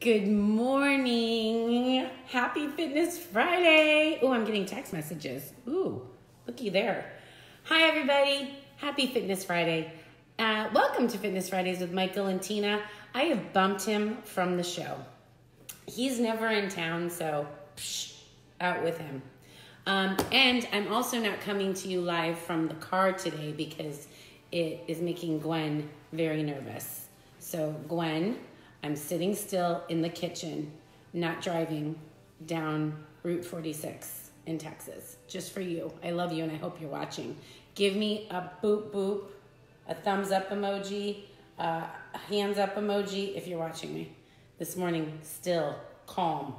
Good morning. Happy Fitness Friday. Oh, I'm getting text messages. Ooh, looky there. Hi, everybody. Happy Fitness Friday. Welcome to Fitness Fridays with Michael and Tina. I have bumped him from the show. He's never in town, so out with him. And I'm also not coming to you live from the car today because it is making Gwen very nervous. So, Gwen, I'm sitting still in the kitchen, not driving down Route 46 in Texas. Just for you. I love you and I hope you're watching. Give me a boop boop, a thumbs up emoji, a hands up emoji if you're watching me. This morning, still calm.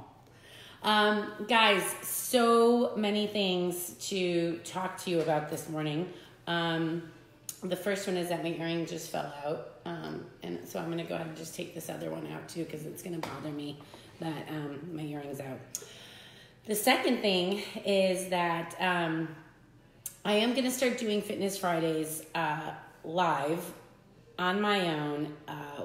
Guys, so many things to talk to you about this morning. The first one is that my earring just fell out. And so I'm going to go ahead and just take this other one out too because it's going to bother me that my earring's out. The second thing is that I am going to start doing Fitness Fridays live on my own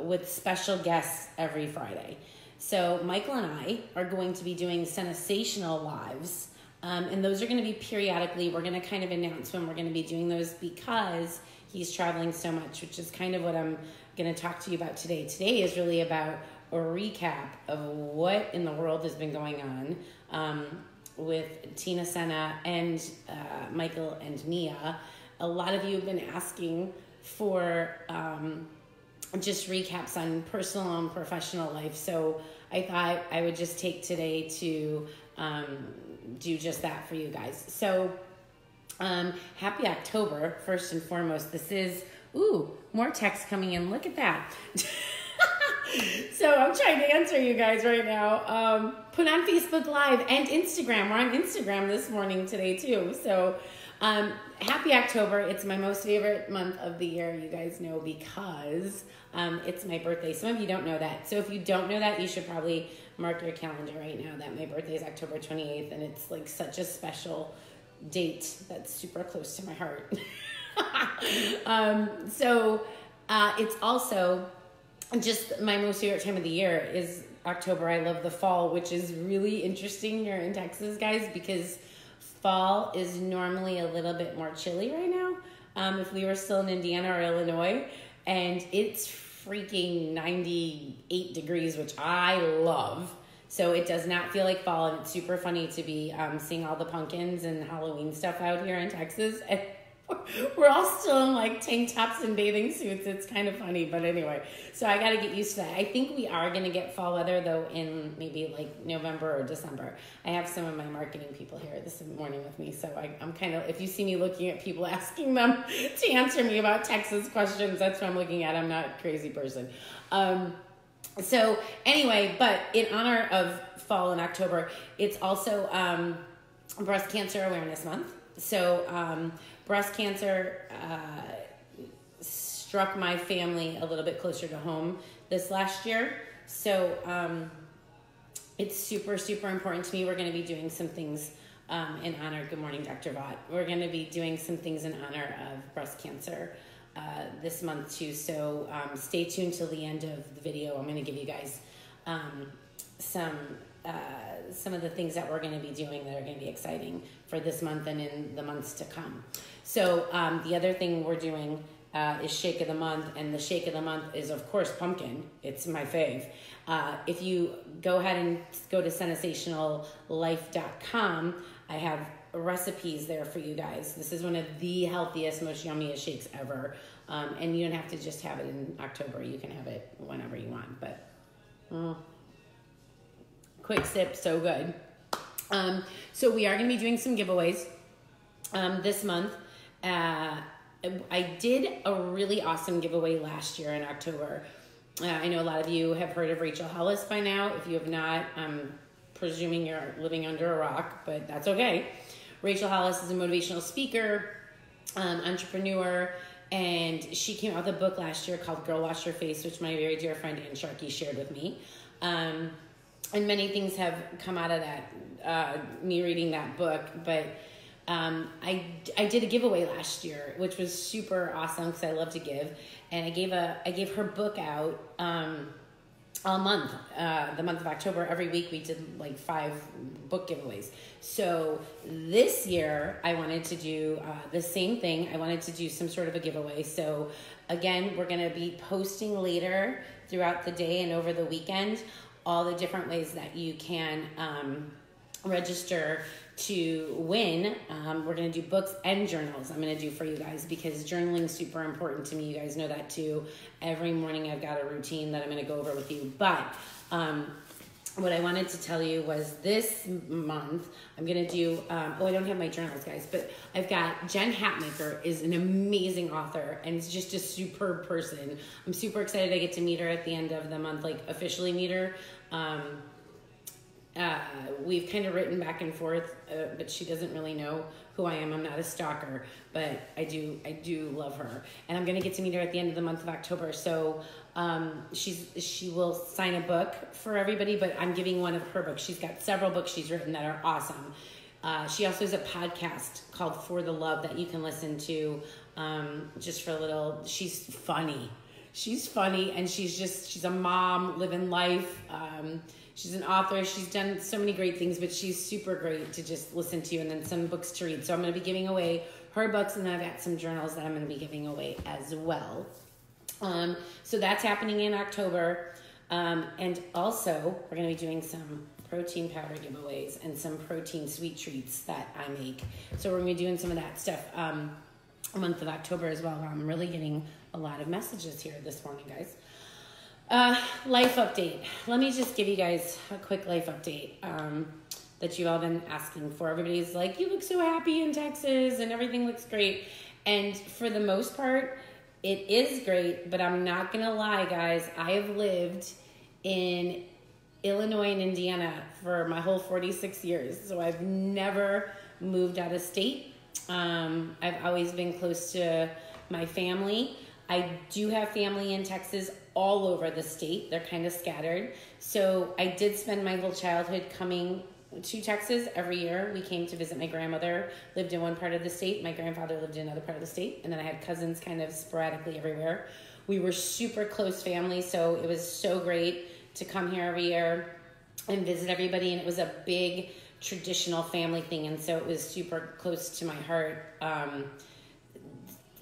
with special guests every Friday. So Michael and I are going to be doing sensational lives. And those are going to be periodically. We're going to kind of announce when we're going to be doing those because he's traveling so much, which is kind of what I'm going to talk to you about today. Today is really about a recap of what in the world has been going on with Tina Senna and Michael and Mia. A lot of you have been asking for just recaps on personal and professional life. So I thought I would just take today to do just that for you guys. So happy October, first and foremost. This is, more text coming in. Look at that. So I'm trying to answer you guys right now. Put on Facebook Live and Instagram. We're on Instagram this morning today too. So happy October. It's my most favorite month of the year, you guys know, because it's my birthday. Some of you don't know that. So if you don't know that, you should probably mark your calendar right now that my birthday is October 28th, and it's like such a special date that's super close to my heart. So it's also just my most favorite time of the year is October. I love the fall, which is really interesting here in Texas, guys, because fall is normally a little bit more chilly right now. If we were still in Indiana or Illinois, and it's freaking 98 degrees, which I love. So it does not feel like fall, and it's super funny to be seeing all the pumpkins and Halloween stuff out here in Texas. And we're all still in like tank tops and bathing suits. It's kind of funny, but anyway. So I got to get used to that. I think we are going to get fall weather though in maybe like November or December. I have some of my marketing people here this morning with me. So I'm kind of, if you see me looking at people asking them to answer me about Texas questions, that's what I'm looking at. I'm not a crazy person. So anyway, but in honor of fall in October, it's also Breast Cancer Awareness Month. So breast cancer struck my family a little bit closer to home this last year. So it's super, super important to me. We're going to be doing some things in honor. Good morning, Dr. Vaught. We're going to be doing some things in honor of breast cancer this month too. So stay tuned till the end of the video. I'm going to give you guys some of the things that we're going to be doing that are going to be exciting for this month and in the months to come. So the other thing we're doing is Shake of the Month, and the Shake of the Month is, of course, pumpkin. It's my fave. If you go ahead and go to sensationallife.com, I have recipes there for you guys. This is one of the healthiest, most yummiest shakes ever. And you don't have to just have it in October. You can have it whenever you want. But quick sip, so good. So we are going to be doing some giveaways this month. I did a really awesome giveaway last year in October. I know a lot of you have heard of Rachel Hollis by now. If you have not, I'm presuming you're living under a rock, but that's okay. Rachel Hollis is a motivational speaker, entrepreneur, and she came out with a book last year called Girl Wash Your Face, which my very dear friend Ann Sharkey shared with me. And many things have come out of that, me reading that book, but I did a giveaway last year, which was super awesome because I love to give, and I gave her book out all month, the month of October, every week we did like 5 book giveaways. So this year I wanted to do the same thing. I wanted to do some sort of a giveaway. So again, we're going to be posting later throughout the day and over the weekend all the different ways that you can register to win. We're going to do books and journals. I'm going to do for you guys because journaling is super important to me. You guys know that too. Every morning I've got a routine that I'm going to go over with you. But what I wanted to tell you was this month I'm going to do, I don't have my journals, guys, but I've got Jen Hatmaker is an amazing author and is just a superb person. I'm super excited I get to meet her at the end of the month, like officially meet her. We've kind of written back and forth, but she doesn't really know who I am. I'm not a stalker, but I do love her. And I'm going to get to meet her at the end of the month of October. So she will sign a book for everybody, but I'm giving one of her books. She's got several books she's written that are awesome. She also has a podcast called For the Love that you can listen to just for a little. She's funny. She's funny, and she's a mom living life. She's an author. She's done so many great things, but she's super great to just listen to, and then some books to read. So I'm going to be giving away her books, and then I've got some journals that I'm going to be giving away as well. So that's happening in October. And also, we're going to be doing some protein powder giveaways and some protein sweet treats that I make. So we're going to be doing some of that stuff month of October as well. I'm really getting a lot of messages here this morning, guys. Life update. Let me just give you guys a quick life update that you've all been asking for. Everybody's like, you look so happy in Texas and everything looks great. And for the most part, it is great, but I'm not going to lie, guys. I have lived in Illinois and Indiana for my whole 46 years. So I've never moved out of state. I've always been close to my family. I do have family in Texas all over the state. They're kind of scattered. So I did spend my whole childhood coming to Texas every year. We came to visit my grandmother, lived in one part of the state. My grandfather lived in another part of the state. And then I had cousins kind of sporadically everywhere. We were super close family, so it was so great to come here every year and visit everybody. And it was a big traditional family thing, and so it was super close to my heart.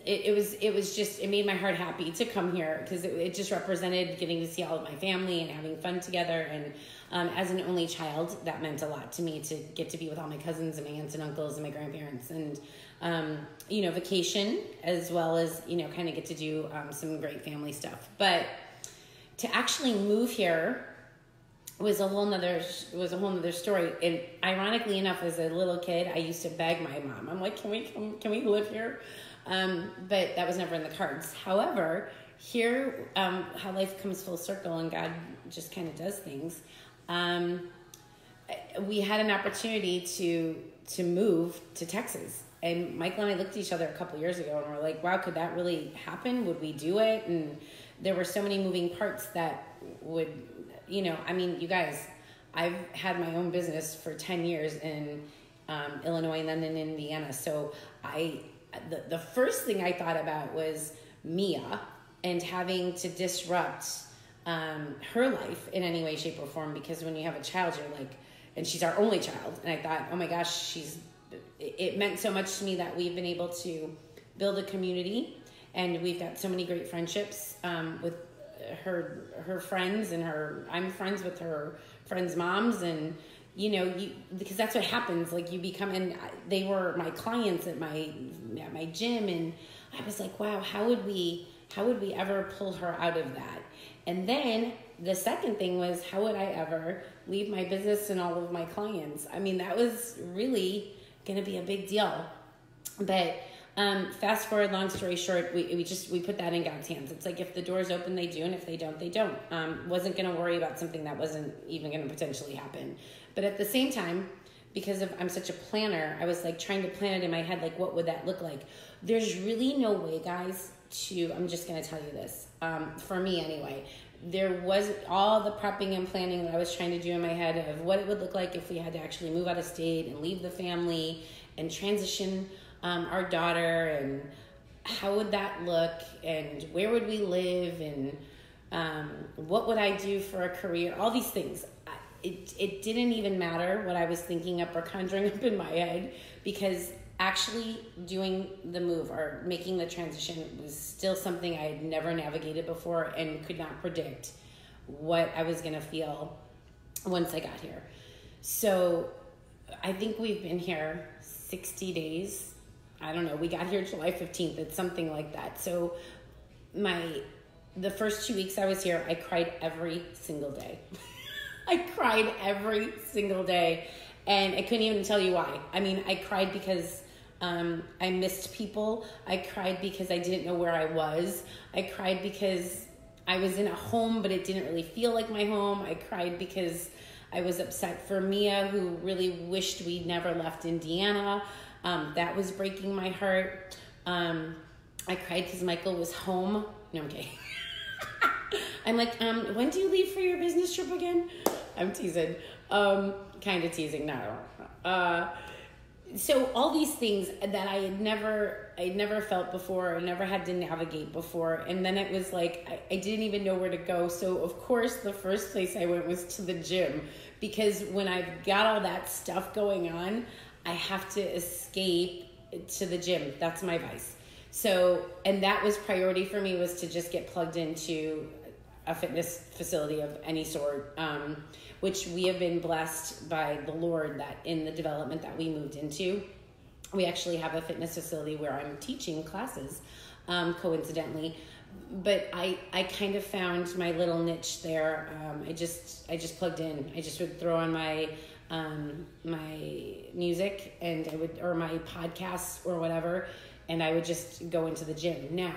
It made my heart happy to come here because it just represented getting to see all of my family and having fun together. And as an only child, that meant a lot to me to get to be with all my cousins and my aunts and uncles and my grandparents and, vacation as well as, kind of get to do some great family stuff. But to actually move here was a whole nother story. And ironically enough, as a little kid, I used to beg my mom. I'm like, can we live here? But that was never in the cards. However, here, how life comes full circle and God just kind of does things. We had an opportunity to move to Texas, and Michael and I looked at each other a couple years ago and we're like, wow, could that really happen? Would we do it? And there were so many moving parts that would, you guys, I've had my own business for 10 years in Illinois and then in Indiana. So the first thing I thought about was Mia and having to disrupt her life in any way, shape, or form, because when you have a child, you're like, and she's our only child, and I thought, oh my gosh, it meant so much to me that we've been able to build a community, and we've got so many great friendships with her friends, and I'm friends with her friends' moms, and because that's what happens. Like, you become, and they were my clients at my gym, and I was like, wow, how would we ever pull her out of that? And then the second thing was, how would I ever leave my business and all of my clients? I mean, that was really going to be a big deal. But fast forward, long story short, we put that in God's hands. It's like, if the doors open, they do, and if they don't, they don't. Wasn't going to worry about something that wasn't even going to potentially happen. But at the same time, because I'm such a planner, I was like trying to plan it in my head, like, what would that look like? There's really no way, guys, I'm just going to tell you this, for me anyway, there was all the prepping and planning that I was trying to do in my head of what it would look like if we had to actually move out of state and leave the family and transition our daughter, and how would that look, and where would we live, and What would I do for a career? All these things. It didn't even matter what I was thinking up or conjuring up in my head, because actually doing the move or making the transition was still something I had never navigated before and could not predict what I was going to feel once I got here. So I think we've been here 60 days. I don't know. We got here July 15th. It's something like that. So the first 2 weeks I was here, I cried every single day. I cried every single day, and I couldn't even tell you why. I mean, I cried because I missed people. I cried because I didn't know where I was. I cried because I was in a home, but it didn't really feel like my home. I cried because I was upset for Mia, who really wished we never left Indiana. That was breaking my heart. I cried because Michael was home. No, I'm kidding. I'm like, when do you leave for your business trip again? I'm teasing. Kind of teasing, no. So all these things that I'd never felt before, I never had to navigate before. And then it was like, I didn't even know where to go. So of course, the first place I went was to the gym, because when I've got all that stuff going on, I have to escape to the gym. That's my vice. So, and that was priority for me, was to just get plugged into a fitness facility of any sort, which we have been blessed by the Lord that in the development that we moved into, we actually have a fitness facility where I'm teaching classes, coincidentally. But I kind of found my little niche there. I just plugged in. I just would throw on my music and or my podcasts or whatever, and I would just go into the gym. Now,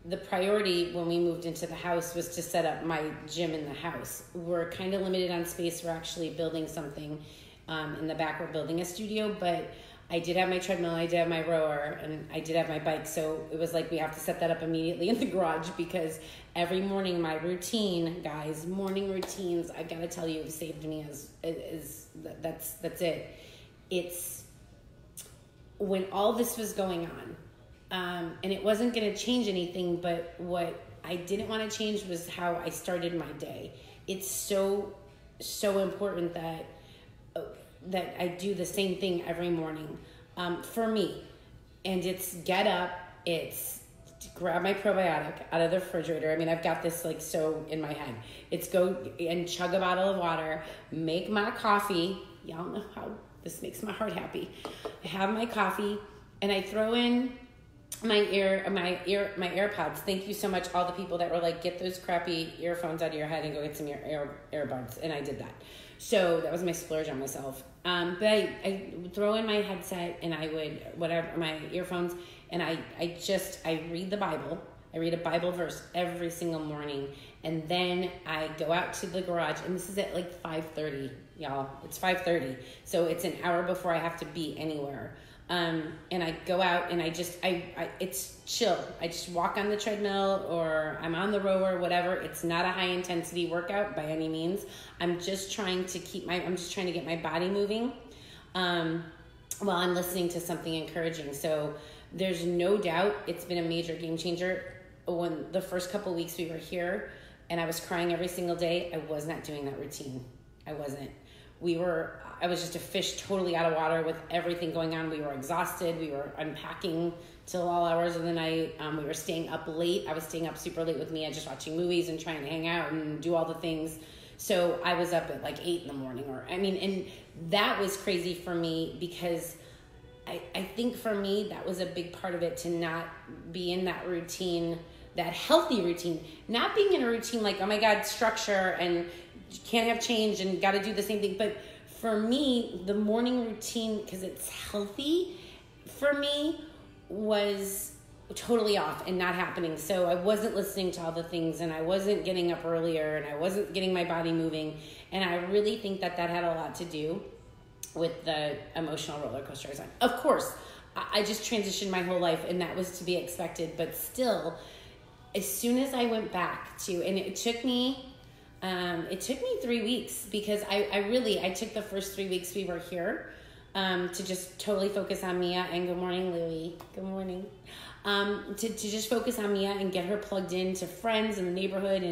the priority when we moved into the house was to set up my gym in the house. We're kind of limited on space. We're actually building something in the back. We're building a studio, but I did have my treadmill, I did have my rower, and I did have my bike. So it was like we have to set that up immediately in the garage, because every morning my routine, guys, morning routines, I've got to tell you, have saved me that's it. It's when all this was going on, and it wasn't going to change anything, but what I didn't want to change was how I started my day. It's so important that I do the same thing every morning for me. And it's get up, it's grab my probiotic out of the refrigerator. I mean, I've got this like so in my head. It's go and chug a bottle of water, make my coffee. Y'all know how this makes my heart happy. I have my coffee, and I throw in my AirPods. Thank you so much, all the people that were like, get those crappy earphones out of your head and go get some earbuds. And I did that. So that was my splurge on myself. But I would throw in my headset, and I would, my earphones, and I read the Bible. I read a Bible verse every single morning. And then I go out to the garage, and this is at like 5:30, y'all. It's 5:30. So it's an hour before I have to be anywhere. And I go out, and it's chill. I just walk on the treadmill, or I'm on the rower, whatever. It's not a high intensity workout by any means. I'm just trying to get my body moving, while I'm listening to something encouraging. So there's no doubt it's been a major game changer. When the first couple weeks we were here and I was crying every single day, I was not doing that routine. I wasn't. I was just a fish totally out of water with everything going on. We were exhausted. We were unpacking till all hours of the night. We were staying up late. I was staying up super late with Mia, just watching movies and trying to hang out and do all the things. So I was up at like 8 a.m. and that was crazy for me, because I think for me, that was a big part of it, to not be in that routine, that healthy routine, not being in a routine like, oh my God, structure and can't have change and got to do the same thing. But for me, the morning routine, because it's healthy for me, was totally off and not happening. So I wasn't listening to all the things, and I wasn't getting up earlier, and I wasn't getting my body moving. And I really think that had a lot to do with the emotional roller coaster I was on. Of course, I just transitioned my whole life, and that was to be expected. But still, as soon as I went back to, and it took me 3 weeks, because I took the first 3 weeks we were here, to just totally focus on Mia. And good morning, Louie. Good morning. To just focus on Mia and get her plugged into friends in the neighborhood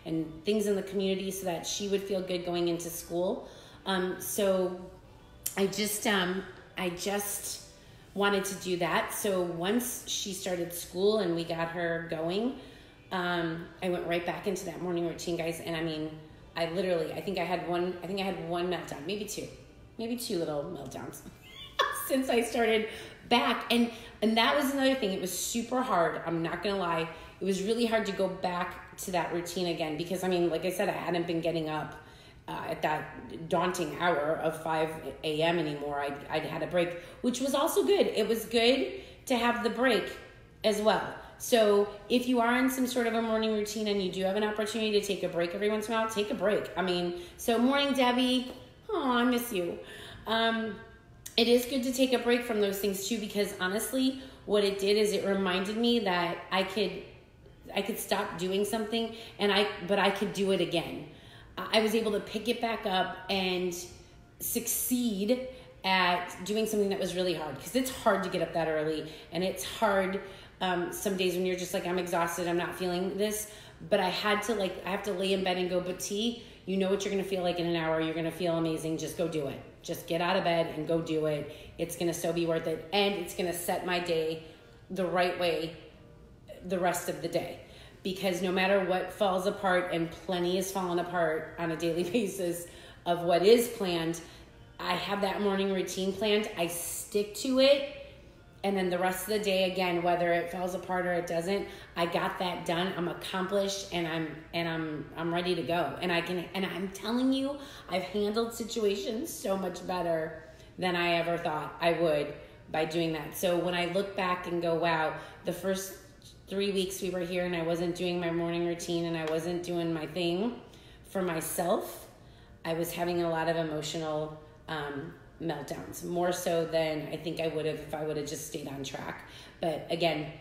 and things in the community so that she would feel good going into school. So I just wanted to do that. So once she started school and we got her going, I went right back into that morning routine, guys. And I mean, I think I had one meltdown, maybe two little meltdowns since I started back. And that was another thing. It was super hard. I'm not going to lie. It was really hard to go back to that routine again, because I mean, like I said, I hadn't been getting up at that daunting hour of 5 a.m. anymore. I'd had a break, which was also good. It was good to have the break as well. So if you are in some sort of a morning routine and you do have an opportunity to take a break every once in a while, take a break. I mean, so morning, Debbie. Oh, I miss you. It is good to take a break from those things too, because honestly, what it did is it reminded me that I could stop doing something but I could do it again. I was able to pick it back up and succeed at doing something that was really hard, because it's hard to get up that early, and it's hard some days when you're just like, I'm exhausted, I'm not feeling this, but I have to lay in bed and go, but T, you know what you're going to feel like in an hour. You're going to feel amazing. Just go do it. Just get out of bed and go do it. It's going to so be worth it, and it's going to set my day the right way the rest of the day. Because no matter what falls apart, and plenty is falling apart on a daily basis of what is planned, I have that morning routine planned. I stick to it. And then the rest of the day, again, whether it falls apart or it doesn't, I got that done. I'm accomplished, and I'm ready to go. And I'm telling you, I've handled situations so much better than I ever thought I would by doing that. So when I look back and go, wow, the first 3 weeks we were here and I wasn't doing my morning routine and I wasn't doing my thing for myself, I was having a lot of emotional meltdowns, more so than I think I would have if I would have just stayed on track. But again,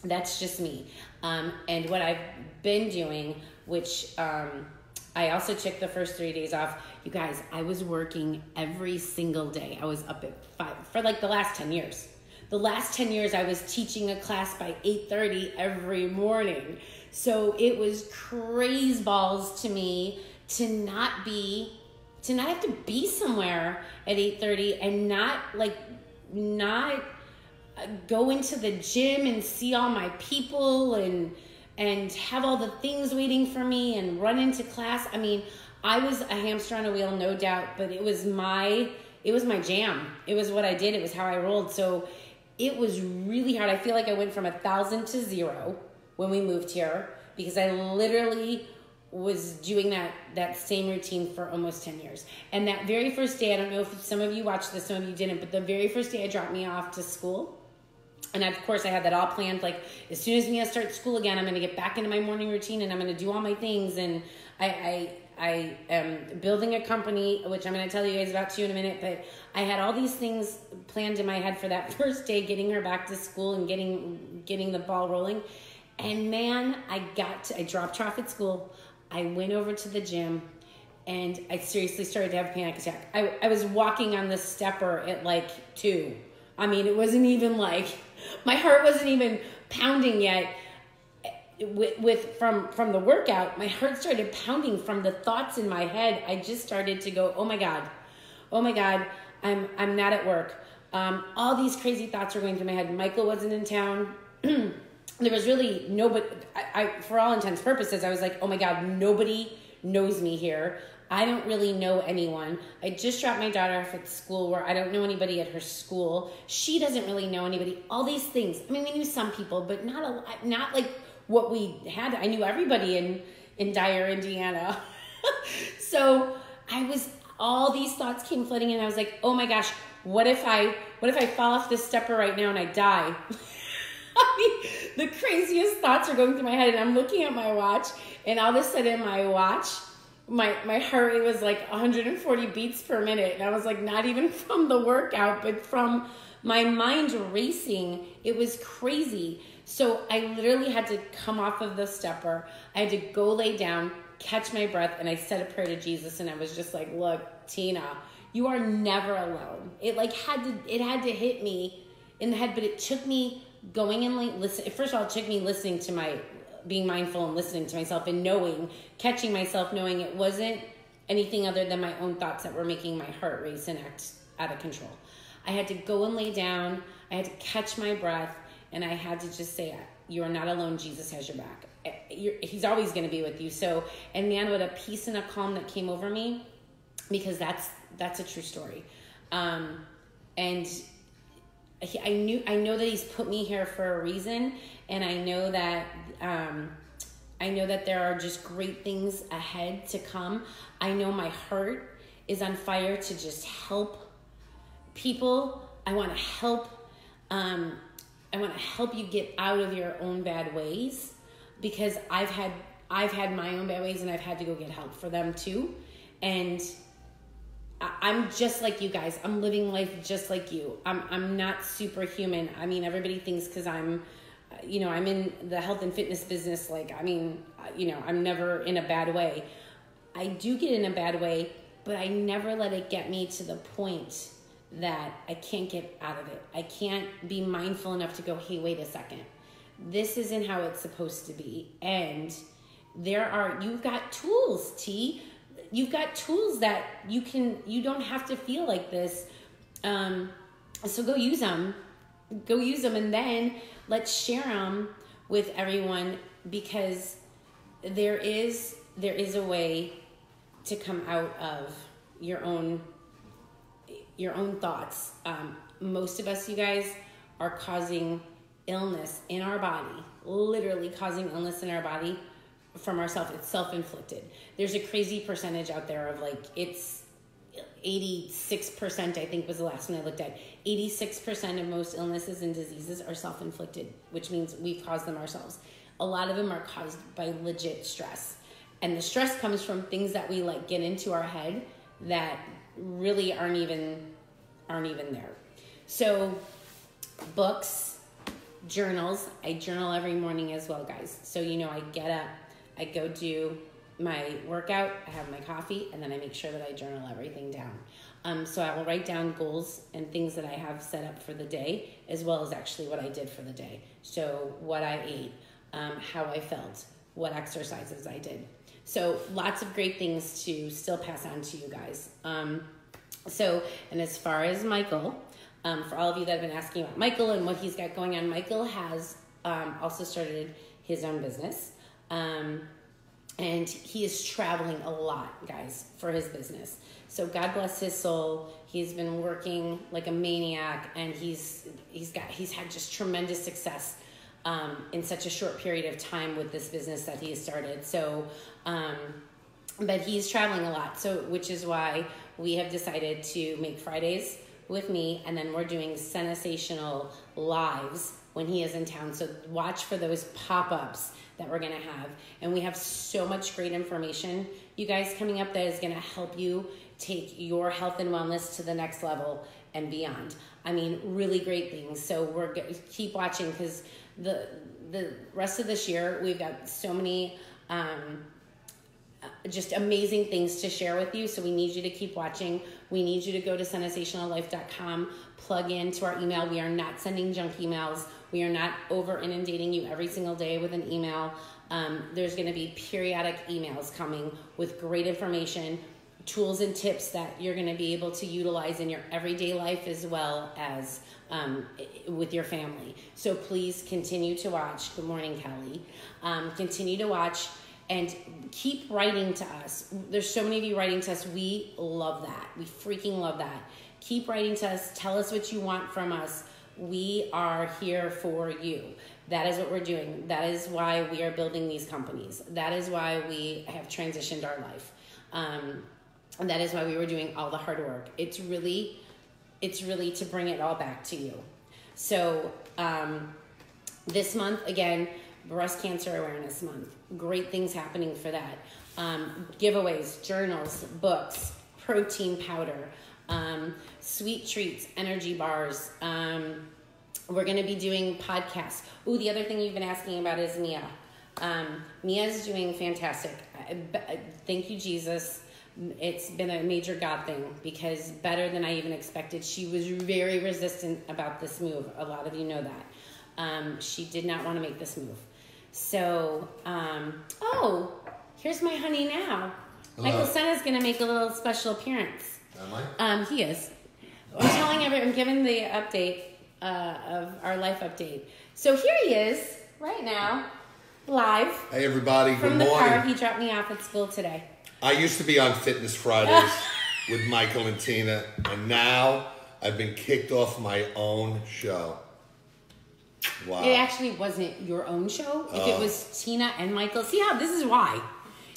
that's just me. And what I've been doing, which I also took the first 3 days off. You guys, I was working every single day. I was up at 5 for like the last 10 years. The last 10 years, I was teaching a class by 8:30 every morning. So it was crazy balls to me to not have to be somewhere at 8:30 and not go into the gym and see all my people and have all the things waiting for me and run into class. I mean, I was a hamster on a wheel, no doubt, but it was my jam. It was what I did. It was how I rolled. So it was really hard. I feel like I went from 1,000 to 0 when we moved here, because I literally was doing that same routine for almost 10 years. And that very first day, I don't know if some of you watched this, some of you didn't, but the very first day I dropped Mia off to school. And of course I had that all planned. Like, as soon as Mia starts school again, I'm going to get back into my morning routine and I'm going to do all my things. And I am building a company, which I'm going to tell you guys about too in a minute, but I had all these things planned in my head for that first day, getting her back to school and getting the ball rolling. And man, I dropped her off at school. I went over to the gym and I seriously started to have a panic attack. I was walking on the stepper at like 2. I mean, it wasn't even like, my heart wasn't even pounding yet. From the workout, my heart started pounding from the thoughts in my head. I just started to go, oh my God, I'm not at work. All these crazy thoughts were going through my head. Michael wasn't in town. There was really nobody, for all intents and purposes, I was like, oh my God, nobody knows me here. I don't really know anyone. I just dropped my daughter off at school where I don't know anybody at her school. She doesn't really know anybody. All these things. I mean, we knew some people, but not like what we had. I knew everybody in Dyer, Indiana. So all these thoughts came flooding in. I was like, oh my gosh, what if I fall off this stepper right now and I die? I mean, the craziest thoughts are going through my head, and I'm looking at my watch, and all of a sudden my watch, my heart rate was like 140 beats per minute. And I was like, not even from the workout, but from my mind racing. It was crazy. So I literally had to come off of the stepper. I had to go lay down, catch my breath and I said a prayer to Jesus, and I was just like, look, Tina, you are never alone. It had to hit me in the head, but it took me going and first of all, it took me listening to being mindful and listening to myself and catching myself, knowing it wasn't anything other than my own thoughts that were making my heart race and act out of control. I had to go and lay down. I had to catch my breath, and I had to just say, you are not alone. Jesus has your back. He's always going to be with you. So, and man, what a peace and a calm that came over me, because that's a true story. And I know that he's put me here for a reason, and I know that there are just great things ahead to come. I know my heart is on fire to just help people. I want to help you get out of your own bad ways, because I've had my own bad ways, and I've had to go get help for them too. And I'm just like you guys. I'm living life just like you. I'm not superhuman. I mean, everybody thinks because I'm in the health and fitness business, I'm never in a bad way. I do get in a bad way, but I never let it get me to the point that I can't get out of it. I can't be mindful enough to go, hey, wait a second. This isn't how it's supposed to be. And you've got tools, T. You've got tools that you don't have to feel like this. So go use them. And then let's share them with everyone, because there is a way to come out of your own thoughts. Most of us, you guys, are causing illness in our body, literally causing illness in our body from ourselves. It's self-inflicted. There's a crazy percentage out there of it's 86%, I think was the last one I looked at. 86% of most illnesses and diseases are self-inflicted, which means we've caused them ourselves. A lot of them are caused by legit stress. And the stress comes from things that we get into our head that really aren't even there. So books, journals. I journal every morning as well, guys. So I get up, I go do my workout, I have my coffee, and then I make sure that I journal everything down. So I will write down goals and things that I have set up for the day, as well as actually what I did for the day. So what I ate, how I felt, what exercises I did. So lots of great things to still pass on to you guys. And as far as Michael, for all of you that have been asking about Michael and what he's got going on, Michael has also started his own business. And he is traveling a lot, guys, for his business. So God bless his soul. He's been working like a maniac, and he's had just tremendous success in such a short period of time with this business that he has started. So, but he's traveling a lot. So, which is why we have decided to make Fridays with me, and then we're doing Sensational lives when he is in town. So watch for those pop-ups that we're going to have. And we have so much great information, you guys, coming up that is going to help you take your health and wellness to the next level and beyond. I mean, really great things. So we're going to keep watching, because the rest of this year, we've got so many just amazing things to share with you. So we need you to keep watching. We need you to go to sensationallife.com, plug into our email. We are not sending junk emails. We are not over inundating you every single day with an email. There's going to be periodic emails coming with great information, tools and tips that you're going to be able to utilize in your everyday life, as well as with your family. So please continue to watch. Good morning, Kelly. Continue to watch and keep writing to us. There's so many of you writing to us. We love that. We freaking love that. Keep writing to us. Tell us what you want from us. We are here for you. That is what we're doing. That is why we are building these companies. That is why we have transitioned our life. And that is why we were doing all the hard work. It's really to bring it all back to you. So this month, again, Breast Cancer Awareness Month. Great things happening for that. Giveaways, journals, books, protein powder, sweet treats, energy bars. We're going to be doing podcasts. Ooh, the other thing you've been asking about is Mia. Mia's doing fantastic. Thank you, Jesus. It's been a major God thing because better than I even expected. She was very resistant about this move. A lot of you know that. She did not want to make this move. So, here's my honey now. Hello. Michael Senna's going to make a little special appearance. Am I? He is. I'm giving the update of our life update. So here he is right now, live. Hey everybody, from good the morning. car. He dropped me off at school today. I used to be on Fitness Fridays with Michael and Tina, and now I've been kicked off my own show. Wow. It actually wasn't your own show. If it was Tina and Michael, see how this is why.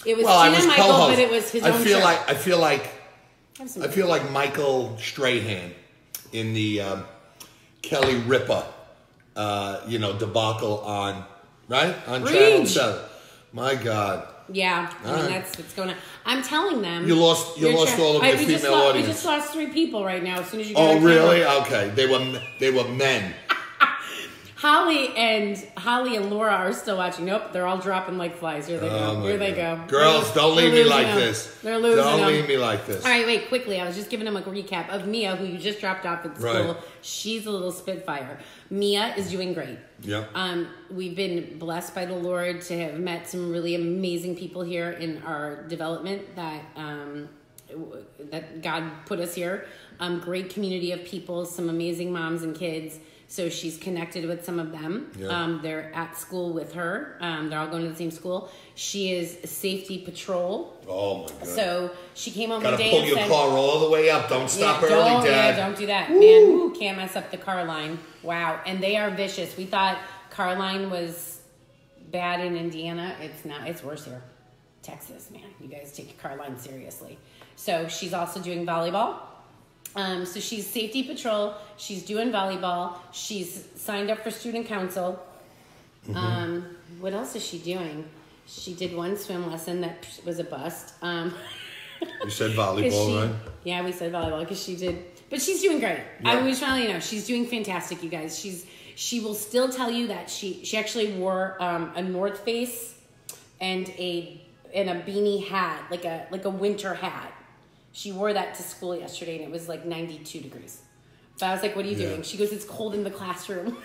It was Well, I Tina was and Michael, co-host. but it was his own show. I feel like Michael Strahan in the Kelly Ripa, debacle on Channel Reach. 7. My God. Yeah, I mean, right. that's what's going on. I'm telling them. You lost all of your female We audience. just lost 3 people right now. As soon as you got Oh, on camera. really? Okay. They were men. Holly and Laura are still watching. Nope, they're all dropping like flies. Here they go. Here they go. Girls, don't leave me like this. They're losing Don't them. leave me like this. All right, wait, quickly. I was just giving them a recap of Mia, who you just dropped off at school. Right. She's a little spitfire. Mia is doing great. Yep. We've been blessed by the Lord to have met some really amazing people here in our development that God put us here. Great community of people, some amazing moms and kids. So she's connected with some of them. Yeah. They're at school with her. They're all going to the same school. She is safety patrol. Oh my God. So she came home Gotta one day pull and your said, car all the way up. Don't stop early, don't, Dad. don't do that. Man, ooh, can't mess up the car line. Wow. And they are vicious. We thought car line was bad in Indiana. It's not. It's worse here. Texas, man. You guys take your car line seriously. So she's also doing volleyball. So she's safety patrol. She's doing volleyball. She's signed up for student council. Mm-hmm. What else is she doing? She did one swim lesson that was a bust. You said volleyball, right? Yeah, we said volleyball because she did. But she's doing great. Yeah. I was trying to let you know, she's doing fantastic, you guys. She will still tell you that she actually wore a North Face and a beanie hat, like a winter hat. She wore that to school yesterday, and it was like 92 degrees. So I was like, what are you doing? She goes, it's cold in the classroom.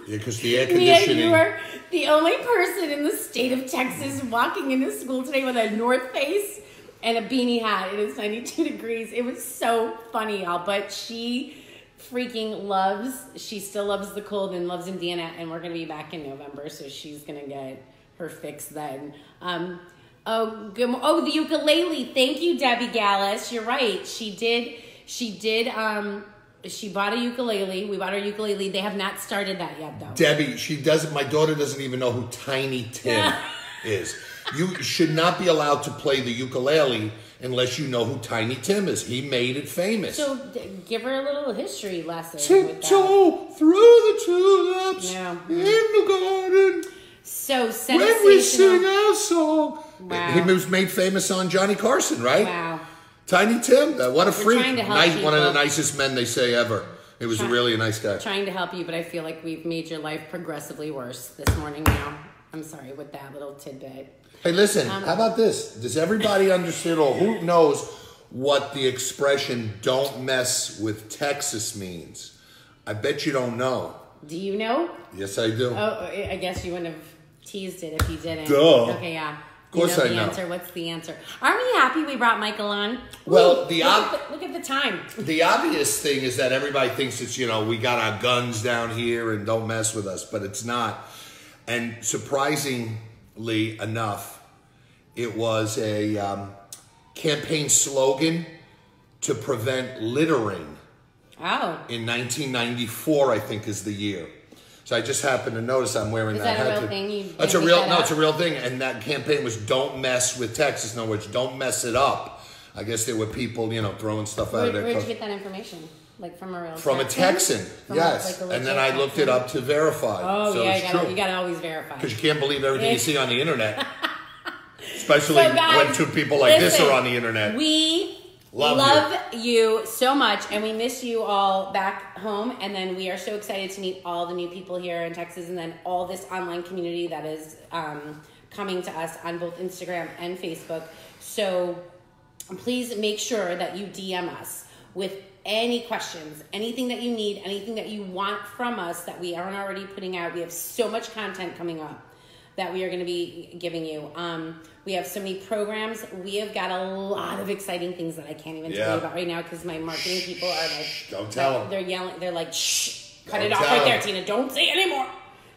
Yeah, because the air Mia, conditioning. you were the only person in the state of Texas walking into school today with a North Face and a beanie hat. It is 92 degrees. It was so funny, y'all. But she still loves the cold and loves Indiana, and we're going to be back in November, so she's going to get her fix then. The ukulele. Thank you, Debbie Gallus. You're right. She bought a ukulele. We bought her ukulele. They have not started that yet, though. Debbie, my daughter doesn't even know who Tiny Tim is. You should not be allowed to play the ukulele unless you know who Tiny Tim is. He made it famous. So give her a little history lesson. Tiptoe through the tulips Yeah. in the garden. So When we sing sensational. our song. Wow. He was made famous on Johnny Carson, right? Wow. Tiny Tim, what a freak. trying to help One of the people. nicest men they say ever. It was really a nice guy. Trying to help you, but I feel like we've made your life progressively worse this morning now. I'm sorry with that little tidbit. Hey, listen, how about this? Does everybody understand, or who knows what the expression "don't mess with Texas" means? I bet you don't know. Do you know? Yes, I do. Oh, I guess you wouldn't have teased it if you didn't. Duh. Okay, yeah. Of course the I know. answer. What's the answer? Aren't we happy we brought Michael on? Well, Ooh, look at the time. The obvious thing is that everybody thinks it's, we got our guns down here and don't mess with us, but it's not. And surprisingly enough, it was a campaign slogan to prevent littering. Oh. In 1994, I think, is the year. So I just happened to notice I'm wearing Is that that a hat. real thing? It's a real thing. And that campaign was "Don't mess with Texas." In other words, don't mess it up. I guess there were people, throwing stuff out of their Where'd cars. you get that information? Like from a real From a Texan, yes. like a And then I looked it up to verify. Oh, so yeah, it's true. you gotta always verify. Because you can't believe everything you see on the internet. Especially So, guys, when two people like this listen, are on the internet. We Love you so much, and we miss you all back home. And then we are so excited to meet all the new people here in Texas, and then all this online community that is coming to us on both Instagram and Facebook. So please make sure that you DM us with any questions, anything that you need, anything that you want from us that we aren't already putting out. We have so much content coming up that we are going to be giving you. We have so many programs. We have got a lot of exciting things that I can't even tell you about right now because my marketing people are like, don't tell them. They're yelling. They're like, shh, cut it off right there, Tina. Don't say it anymore.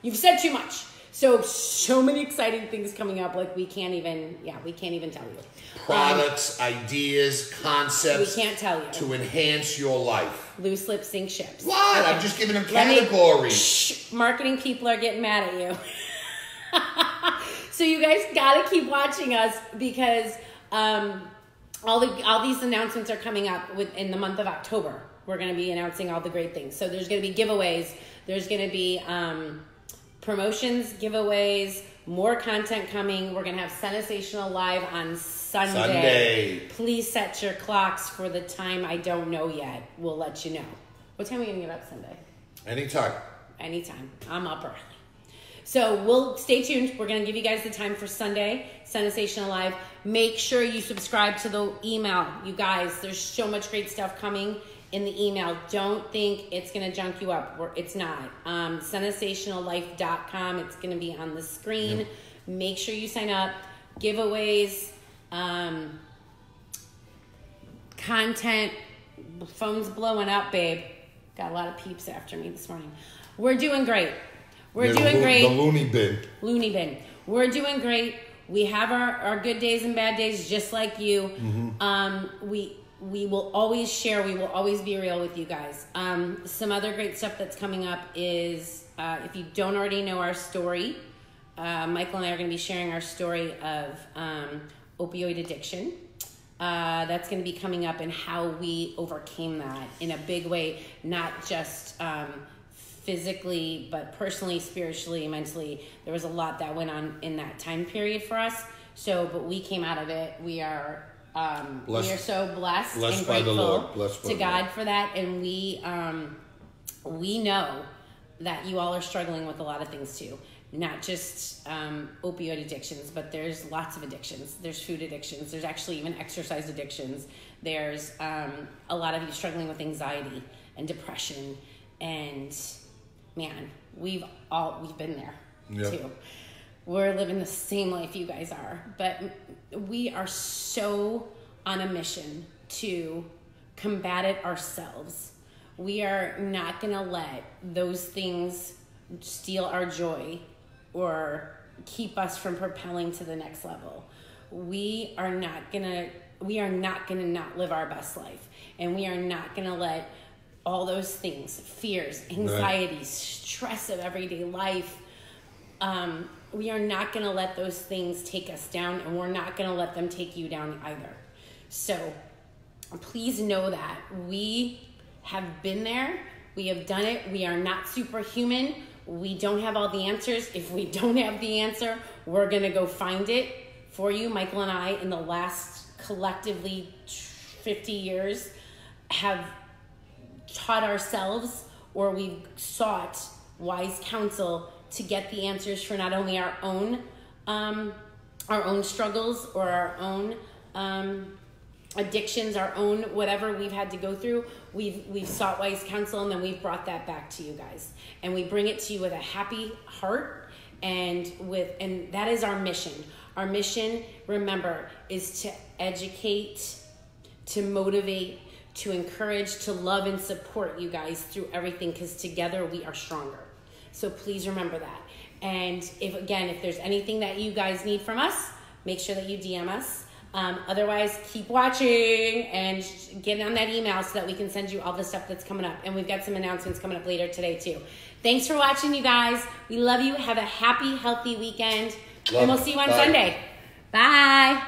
You've said too much. So many exciting things coming up. Like we can't even tell you. Products, ideas, concepts. We can't tell you. To enhance your life. Loose lip sync ships. What? Okay. I'm just giving them categories. Marketing people are getting mad at you. So you guys gotta keep watching us because all these announcements are coming up in the month of October. We're gonna be announcing all the great things. So there's gonna be giveaways. There's gonna be promotions, giveaways, more content coming. We're gonna have Sensational Live on Sunday. Please set your clocks for the time I don't know yet. We'll let you know. What time are we gonna get up Sunday? Anytime. I'm up early. So we'll stay tuned. We're going to give you guys the time for Sunday, Sensational Live. Make sure you subscribe to the email. You guys, there's so much great stuff coming in the email. Don't think it's going to junk you up. It's not. Sensationallife.com. It's going to be on the screen. Yep. Make sure you sign up. Giveaways, content. Phone's blowing up, babe. Got a lot of peeps after me this morning. We're doing great. We're doing great. The loony bin. Loony bin. We're doing great. We have our good days and bad days just like you. Mm-hmm. We will always share. We will always be real with you guys. Some other great stuff that's coming up is, if you don't already know our story, Michael and I are going to be sharing our story of opioid addiction. That's going to be coming up and how we overcame that in a big way, not just physically, but personally, spiritually, mentally. There was a lot that went on in that time period for us. But we came out of it. We are so blessed and grateful to God for that. And we know that you all are struggling with a lot of things too. Not just opioid addictions, but there's lots of addictions. There's food addictions. There's actually even exercise addictions. There's a lot of you struggling with anxiety and depression, and man, we've been there too. We're living the same life you guys are, but we are so on a mission to combat it ourselves. We are not going to let those things steal our joy or keep us from propelling to the next level. We are not going to not live our best life, and we are not going to let all those things, fears, anxieties, stress of everyday life, we are not going to let those things take us down, and we're not going to let them take you down either. So please know that we have been there. We have done it. We are not superhuman. We don't have all the answers. If we don't have the answer, we're going to go find it for you. Michael and I, in the last collectively 50 years, have taught ourselves, or we've sought wise counsel to get the answers for not only our own struggles or our own addictions, our own whatever we've had to go through. We've sought wise counsel, and then we've brought that back to you guys, and we bring it to you with a happy heart, and that is our mission. Our mission, remember, is to educate, to motivate, to encourage, to love and support you guys through everything, because together we are stronger. So please remember that. And if there's anything that you guys need from us, make sure that you DM us. Otherwise, keep watching and get on that email so that we can send you all the stuff that's coming up. And we've got some announcements coming up later today too. Thanks for watching, you guys. We love you. Have a happy, healthy weekend. And we'll see you on Sunday. Bye.